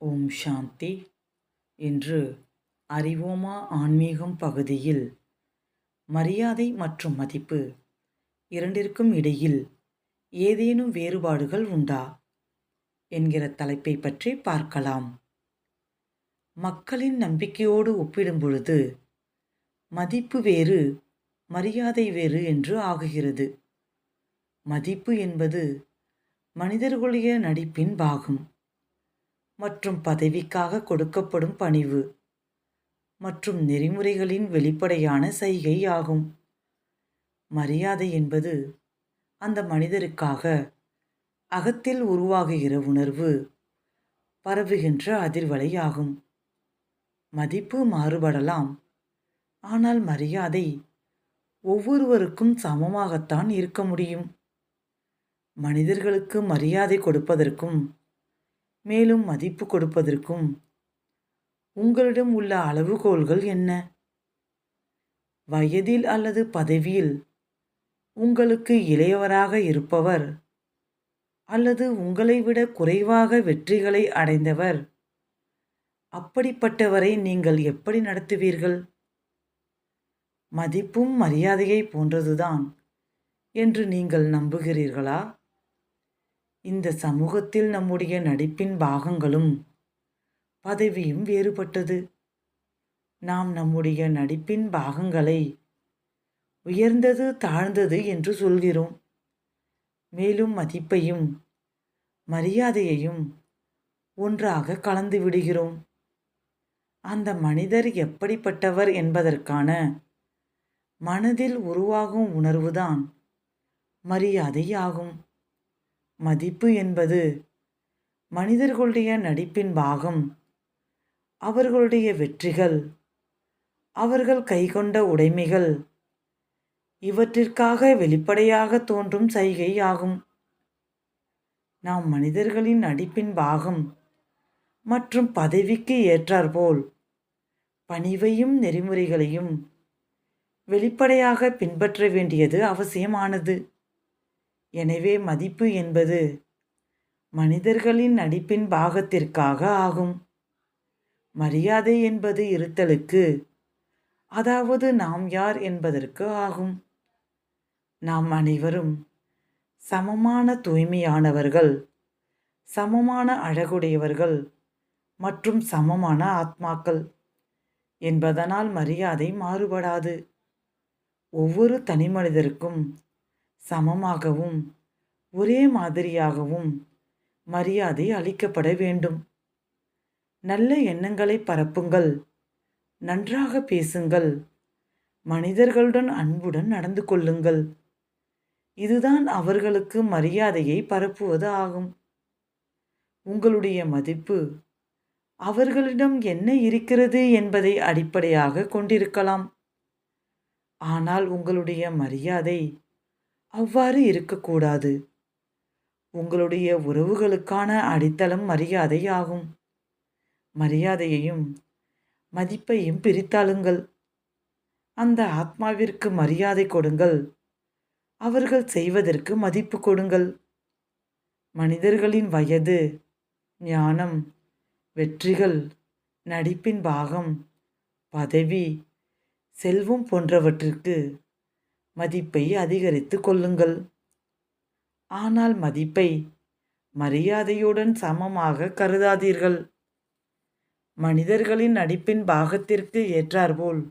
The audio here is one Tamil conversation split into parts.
ஓம் சாந்தி. இன்று அறிவோமா ஆன்மீகம் பகுதியில் மரியாதை மற்றும் மதிப்பு இரண்டிற்கும் இடையில் ஏதேனும் வேறுபாடுகள் உண்டா என்கிற தலைப்பை பற்றி பார்க்கலாம். மக்களின் நம்பிக்கையோடு ஒப்பிடும் பொழுது மதிப்பு வேறு, மரியாதை வேறு என்று ஆகுகிறது. மதிப்பு என்பது மனிதர்களுடைய நடிப்பின் பாகம் மற்றும் பதவிக்காக கொடுக்கப்படும் பணிவு மற்றும் நெறிமுறைகளின் வெளிப்படையான செய்கை ஆகும். மரியாதை என்பது அந்த மனிதருக்காக அகத்தில் உருவாகுகிற உணர்வு, பரவுகின்ற அதிர்வலை ஆகும். மதிப்பு மாறுபடலாம், ஆனால் மரியாதை ஒவ்வொருவருக்கும் சமமாகத்தான் இருக்க முடியும். மனிதர்களுக்கு மரியாதை கொடுப்பதற்கும் மேலும் மதிப்பு கொடுப்பதற்கும் உங்களிடம் உள்ள அளவுகோல்கள் என்ன? வயதில் அல்லது பதவியில் உங்களுக்கு இளையவராக இருப்பவர் அல்லது உங்களை விட குறைவாக வெற்றிகளை அடைந்தவர், அப்படிப்பட்டவரை நீங்கள் எப்படி நடத்துவீர்கள்? மதிப்பும் மரியாதையை போன்றதுதான் என்று நீங்கள் நம்புகிறீர்களா? இந்த சமூகத்தில் நம்முடைய நடிப்பின் பாகங்களும் பதவியும் வேறுபட்டது. நாம் நம்முடைய நடிப்பின் பாகங்களை உயர்ந்தது, தாழ்ந்தது என்று சொல்கிறோம். மேலும் மதிப்பையும் மரியாதையையும் ஒன்றாக கலந்து விடுகிறோம். அந்த மனிதர் எப்படிப்பட்டவர் என்பதற்கான மனதில் உருவாகும் உணர்வுதான் மரியாதை ஆகும். மதிப்பு என்பது மனிதர்களுடைய நடிப்பின் பாகம். அவர்களுடைய வெற்றிகள், அவர்கள் கைக்கொண்ட உடைமைகள், இவற்றிற்காக வெளிப்படையாக தோன்றும் சைகை ஆகும். நாம் மனிதர்களின் நடிப்பின் பாகம் மற்றும் பதவிக்கு ஏற்றாற்போல் பணிவையும் நெறிமுறைகளையும் வெளிப்படையாக பின்பற்ற வேண்டியது அவசியமானது. எனவே மதிப்பு என்பது மனிதர்களின் நடிப்பின் பாகத்திற்காக ஆகும். மரியாதை என்பது இருத்தலுக்கு, அதாவது நாம் யார் என்பதற்கு ஆகும். நாம் அனைவரும் சமமான தூய்மையானவர்கள், சமமான அழகுடையவர்கள் மற்றும் சமமான ஆத்மாக்கள் என்பதனால் மரியாதை மாறுபடாது. ஒவ்வொரு தனி மனிதருக்கும் சமமாகவும் ஒரே மாதிரியாகவும் மரியாதை அளிக்கப்பட வேண்டும். நல்ல எண்ணங்களை பரப்புங்கள், நன்றாக பேசுங்கள், மனிதர்களுடன் அன்புடன் நடந்து கொள்ளுங்கள். இதுதான் அவர்களுக்கு மரியாதையை பரப்புவது ஆகும். உங்களுடைய மதிப்பு அவர்களிடம் என்ன இருக்கிறது என்பதை அடிப்படையாக கொண்டிருக்கலாம். ஆனால் உங்களுடைய மரியாதை அவ்வாறு இருக்கக்கூடாது. உங்களுடைய உறவுகளுக்கான அடித்தளம் மரியாதை ஆகும். மரியாதையையும் மதிப்பையும் பிரித்தாளுங்கள். அந்த ஆத்மாவிற்கு மரியாதை கொடுங்கள், அவர்கள் செய்வதற்கு மதிப்பு கொடுங்கள். மனிதர்களின் வயது, ஞானம், வெற்றிகள், நடிப்பின் பாகம், பதவி, செல்வம் போன்றவற்றிற்கு மதிப்பை அதிகரித்து கொள்ளுங்கள். ஆனால் மதிப்பை மரியாதையுடன் சமமாக கருதாதீர்கள். மனிதர்களின் நடிப்பின் பாகத்திற்கு ஏற்றாற்போல்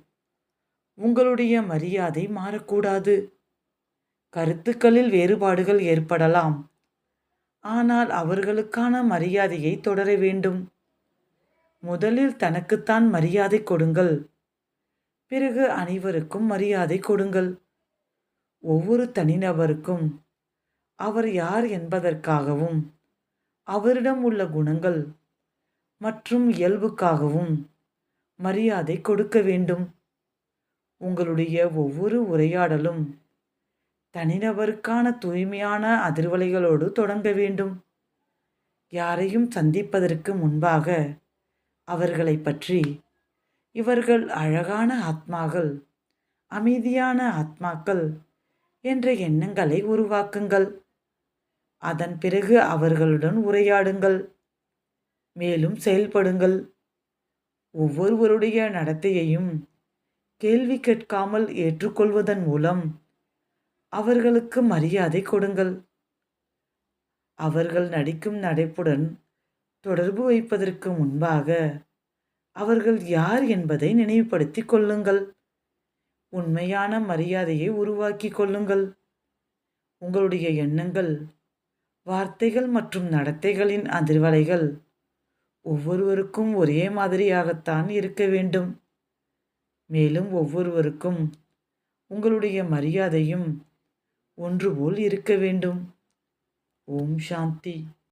உங்களுடைய மரியாதை மாறக்கூடாது. கருத்துக்களில் வேறுபாடுகள் ஏற்படலாம், ஆனால் அவர்களுக்கான மரியாதையை தொடர வேண்டும். முதலில் தனக்குத்தான் மரியாதை கொடுங்கள், பிறகு அனைவருக்கும் மரியாதை கொடுங்கள். ஒவ்வொரு தனிநபருக்கும் அவர் யார் என்பதற்காகவும் அவரிடம் உள்ள குணங்கள் மற்றும் இயல்புக்காகவும் மரியாதை கொடுக்க வேண்டும். உங்களுடைய ஒவ்வொரு உரையாடலும் தனிநபருக்கான தூய்மையான அதிர்வலைகளோடு தொடங்க வேண்டும். யாரையும் சந்திப்பதற்கு முன்பாக அவர்களை பற்றி, இவர்கள் அழகான ஆத்மாக்கள், அமைதியான ஆத்மாக்கள் என்ற எண்ணங்களை உருவாக்குங்கள். அதன் பிறகு அவர்களுடன் உரையாடுங்கள். மேலும் செயல்படுங்கள். ஒவ்வொருவருடைய நடத்தையையும் கேள்வி கேட்காமல் ஏற்றுக்கொள்வதன் மூலம் அவர்களுக்கு மரியாதை கொடுங்கள். அவர்கள் நடிக்கும் நடிப்புடன் தொடர்பு வைப்பதற்கு முன்பாக அவர்கள் யார் என்பதை நினைவுபடுத்திக் கொள்ளுங்கள். உண்மையான மரியாதையை உருவாக்கிக் கொள்ளுங்கள். உங்களுடைய எண்ணங்கள், வார்த்தைகள் மற்றும் நடத்தைகளின் அதிர்வலைகள் ஒவ்வொருவருக்கும் ஒரே மாதிரியாகத்தான் இருக்க வேண்டும். மேலும் ஒவ்வொருவருக்கும் உங்களுடைய மரியாதையும் ஒன்றுபோல் இருக்க வேண்டும். ஓம் சாந்தி.